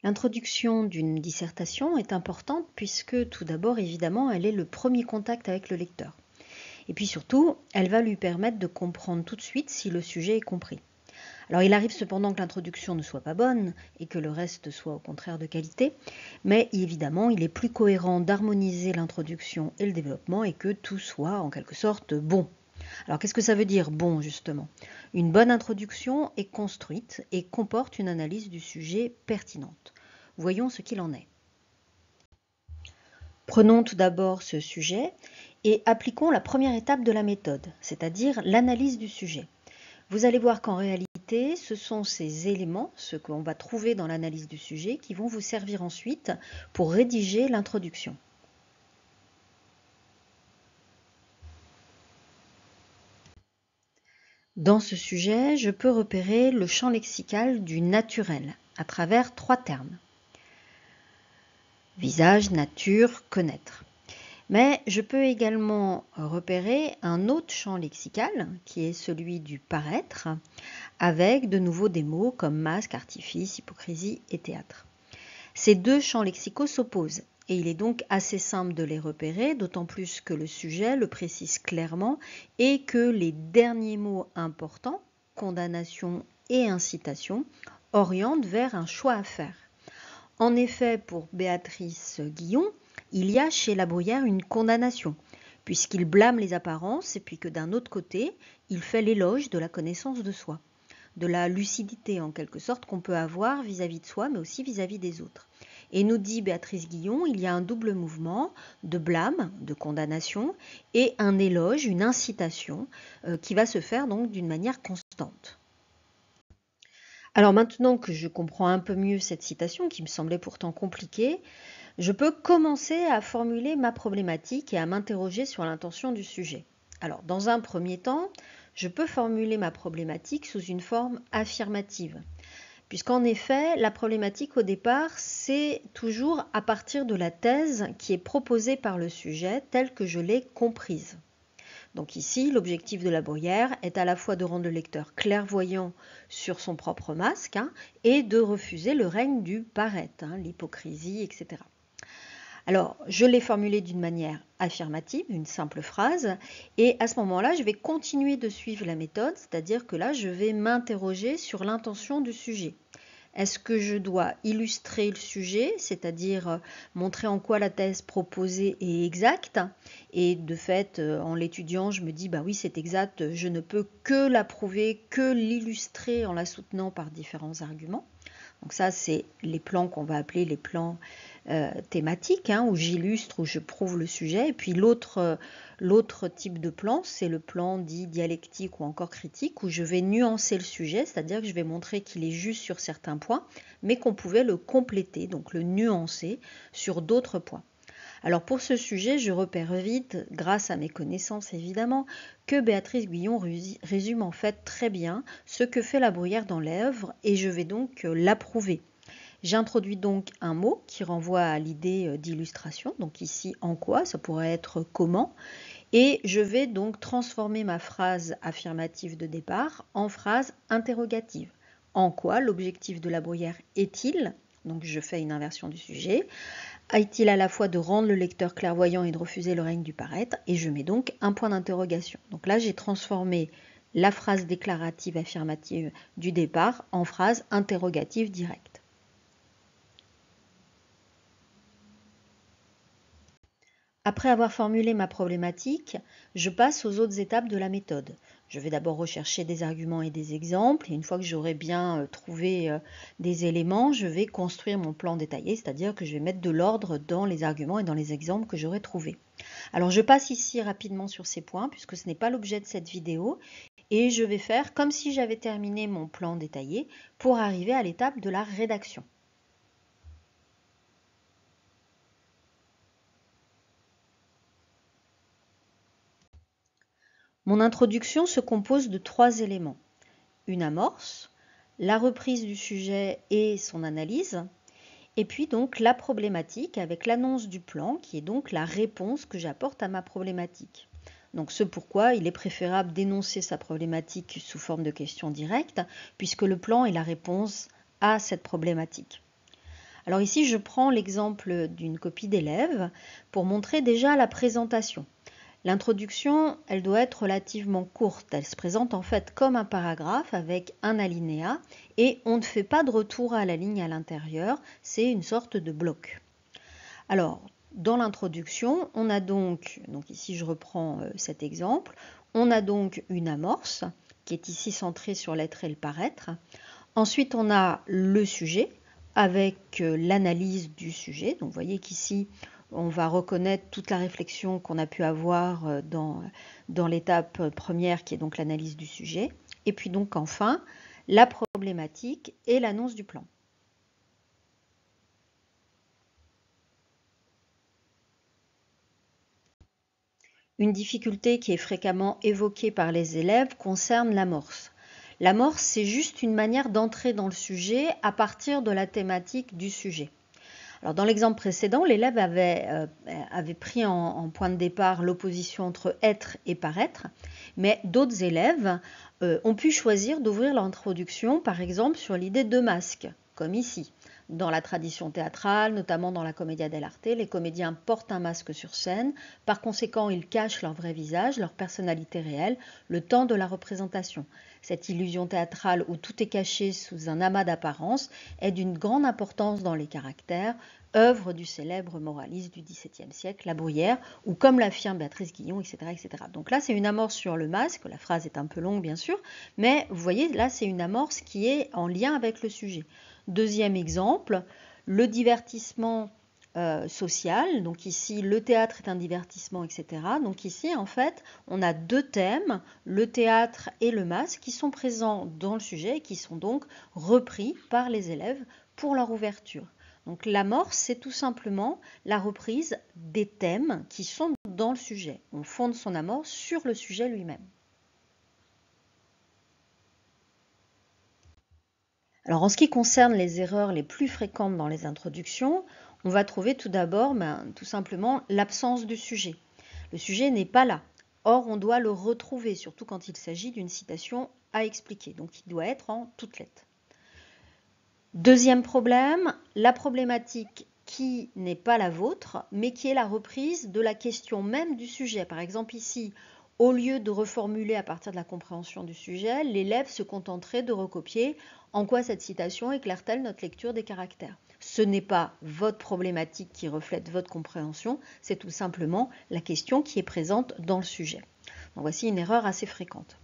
L'introduction d'une dissertation est importante puisque tout d'abord, évidemment, elle est le premier contact avec le lecteur. Et puis surtout, elle va lui permettre de comprendre tout de suite si le sujet est compris. Alors il arrive cependant que l'introduction ne soit pas bonne et que le reste soit au contraire de qualité, mais évidemment il est plus cohérent d'harmoniser l'introduction et le développement et que tout soit en quelque sorte bon. Alors qu'est-ce que ça veut dire bon justement? Une bonne introduction est construite et comporte une analyse du sujet pertinente. Voyons ce qu'il en est. Prenons tout d'abord ce sujet et appliquons la première étape de la méthode, c'est-à-dire l'analyse du sujet. Vous allez voir qu'en réalité, ce sont ces éléments, ce qu'on va trouver dans l'analyse du sujet, qui vont vous servir ensuite pour rédiger l'introduction. Dans ce sujet, je peux repérer le champ lexical du naturel à travers 3 termes. Visage, nature, connaître. Mais je peux également repérer un autre champ lexical qui est celui du paraître avec de nouveau des mots comme masque, artifice, hypocrisie et théâtre. Ces deux champs lexicaux s'opposent et il est donc assez simple de les repérer, d'autant plus que le sujet le précise clairement et que les derniers mots importants, condamnation et incitation, orientent vers un choix à faire. En effet, pour Béatrice Guillon, il y a chez La Bruyère une condamnation, puisqu'il blâme les apparences et puis que d'un autre côté, il fait l'éloge de la connaissance de soi, de la lucidité en quelque sorte qu'on peut avoir vis-à-vis de soi, mais aussi vis-à-vis des autres. Et nous dit Béatrice Guillon, il y a un double mouvement de blâme, de condamnation, et un éloge, une incitation, qui va se faire donc d'une manière constante. Alors maintenant que je comprends un peu mieux cette citation, qui me semblait pourtant compliquée, je peux commencer à formuler ma problématique et à m'interroger sur l'intention du sujet. Alors, dans un premier temps, je peux formuler ma problématique sous une forme affirmative, puisqu'en effet, la problématique au départ, c'est toujours à partir de la thèse qui est proposée par le sujet telle que je l'ai comprise. Donc ici, l'objectif de La Bruyère est à la fois de rendre le lecteur clairvoyant sur son propre masque et de refuser le règne du paraître, l'hypocrisie, etc. Alors, je l'ai formulé d'une manière affirmative, une simple phrase, et à ce moment-là, je vais continuer de suivre la méthode, c'est-à-dire que là, je vais m'interroger sur l'intention du sujet. Est-ce que je dois illustrer le sujet, c'est-à-dire montrer en quoi la thèse proposée est exacte? Et de fait, en l'étudiant, je me dis, bah oui, c'est exact, je ne peux que la prouver, que l'illustrer en la soutenant par différents arguments. Donc ça, c'est les plans qu'on va appeler les plans thématiques, où j'illustre, où je prouve le sujet. Et puis l'autre type de plan, c'est le plan dit dialectique ou encore critique, où je vais nuancer le sujet, c'est-à-dire que je vais montrer qu'il est juste sur certains points, mais qu'on pouvait le compléter, donc le nuancer sur d'autres points. Alors pour ce sujet, je repère vite, grâce à mes connaissances évidemment, que Béatrice Guillon résume en fait très bien ce que fait La Bruyère dans l'œuvre et je vais donc l'approuver. J'introduis donc un mot qui renvoie à l'idée d'illustration, donc ici en quoi, ça pourrait être comment, et je vais donc transformer ma phrase affirmative de départ en phrase interrogative. En quoi l'objectif de La Bruyère est-il? Donc je fais une inversion du sujet. A-t-il à la fois de rendre le lecteur clairvoyant et de refuser le règne du paraître? Et je mets donc un point d'interrogation. Donc là, j'ai transformé la phrase déclarative affirmative du départ en phrase interrogative directe. Après avoir formulé ma problématique, je passe aux autres étapes de la méthode. Je vais d'abord rechercher des arguments et des exemples, et une fois que j'aurai bien trouvé des éléments, je vais construire mon plan détaillé, c'est-à-dire que je vais mettre de l'ordre dans les arguments et dans les exemples que j'aurai trouvés. Alors je passe ici rapidement sur ces points, puisque ce n'est pas l'objet de cette vidéo, et je vais faire comme si j'avais terminé mon plan détaillé pour arriver à l'étape de la rédaction. Mon introduction se compose de 3 éléments. Une amorce, la reprise du sujet et son analyse, et puis donc la problématique avec l'annonce du plan qui est donc la réponse que j'apporte à ma problématique. Donc ce pourquoi il est préférable d'énoncer sa problématique sous forme de question directe puisque le plan est la réponse à cette problématique. Alors ici, je prends l'exemple d'une copie d'élève pour montrer déjà la présentation. L'introduction, elle doit être relativement courte. Elle se présente en fait comme un paragraphe avec un alinéa et on ne fait pas de retour à la ligne à l'intérieur, c'est une sorte de bloc. Alors, dans l'introduction, on a donc ici je reprends cet exemple, on a donc une amorce qui est ici centrée sur l'être et le paraître. Ensuite, on a le sujet avec l'analyse du sujet. Donc, vous voyez qu'ici, on va reconnaître toute la réflexion qu'on a pu avoir dans l'étape première qui est donc l'analyse du sujet. Et puis donc enfin, la problématique et l'annonce du plan. Une difficulté qui est fréquemment évoquée par les élèves concerne l'amorce. L'amorce, c'est juste une manière d'entrer dans le sujet à partir de la thématique du sujet. Alors dans l'exemple précédent, l'élève avait pris en point de départ l'opposition entre être et paraître, mais d'autres élèves ont pu choisir d'ouvrir l'introduction, par exemple, sur l'idée de masque, comme ici. Dans la tradition théâtrale, notamment dans la Commedia dell'arte, les comédiens portent un masque sur scène, par conséquent ils cachent leur vrai visage, leur personnalité réelle, le temps de la représentation. Cette illusion théâtrale où tout est caché sous un amas d'apparence est d'une grande importance dans les caractères, œuvre du célèbre moraliste du XVIIe siècle, La Bruyère, ou comme l'affirme Béatrice Guillon, etc., etc. Donc là, c'est une amorce sur le masque, la phrase est un peu longue bien sûr, mais vous voyez, là, c'est une amorce qui est en lien avec le sujet. Deuxième exemple, le divertissement social, donc ici le théâtre est un divertissement, etc. Donc ici en fait on a deux thèmes, le théâtre et le masque, qui sont présents dans le sujet et qui sont donc repris par les élèves pour leur ouverture. Donc l'amorce, c'est tout simplement la reprise des thèmes qui sont dans le sujet. On fonde son amorce sur le sujet lui-même. Alors en ce qui concerne les erreurs les plus fréquentes dans les introductions, on va trouver tout d'abord tout simplement l'absence du sujet. Le sujet n'est pas là. Or, on doit le retrouver, surtout quand il s'agit d'une citation à expliquer. Donc il doit être en toutes lettres. Deuxième problème, la problématique qui n'est pas la vôtre, mais qui est la reprise de la question même du sujet. Par exemple ici, au lieu de reformuler à partir de la compréhension du sujet, l'élève se contenterait de recopier en quoi cette citation éclaire-t-elle notre lecture des caractères. Ce n'est pas votre problématique qui reflète votre compréhension, c'est tout simplement la question qui est présente dans le sujet. Donc voici une erreur assez fréquente.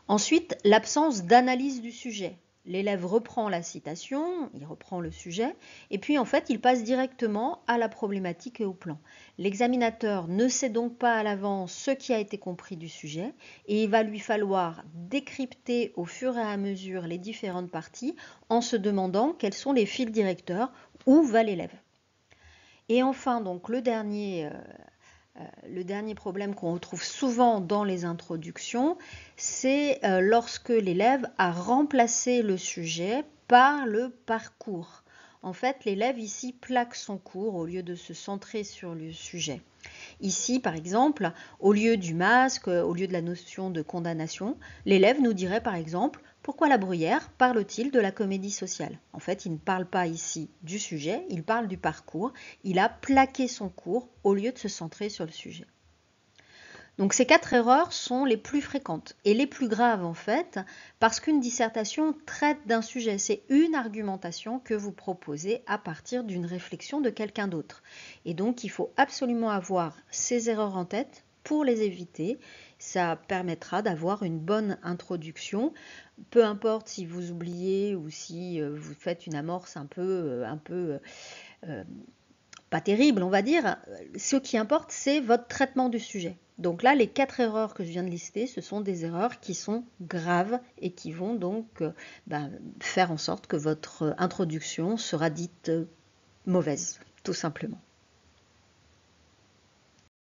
Ensuite, l'absence d'analyse du sujet. L'élève reprend la citation, il reprend le sujet, et puis en fait il passe directement à la problématique et au plan. L'examinateur ne sait donc pas à l'avance ce qui a été compris du sujet, et il va lui falloir décrypter au fur et à mesure les différentes parties en se demandant quels sont les fils directeurs, où va l'élève. Et enfin, donc le dernier problème qu'on retrouve souvent dans les introductions, c'est lorsque l'élève a remplacé le sujet par le parcours. En fait, l'élève ici plaque son cours au lieu de se centrer sur le sujet. Ici, par exemple, au lieu du masque, au lieu de la notion de condamnation, l'élève nous dirait par exemple « Pourquoi La Bruyère parle-t-il de la comédie sociale ?» En fait, il ne parle pas ici du sujet, il parle du parcours. Il a plaqué son cours au lieu de se centrer sur le sujet. Donc ces 4 erreurs sont les plus fréquentes et les plus graves en fait, parce qu'une dissertation traite d'un sujet. C'est une argumentation que vous proposez à partir d'une réflexion de quelqu'un d'autre. Et donc il faut absolument avoir ces erreurs en tête pour les éviter. Ça permettra d'avoir une bonne introduction, peu importe si vous oubliez ou si vous faites une amorce un peu pas terrible, on va dire. Ce qui importe, c'est votre traitement du sujet. Donc là, les 4 erreurs que je viens de lister, ce sont des erreurs qui sont graves et qui vont donc faire en sorte que votre introduction sera dite mauvaise, tout simplement.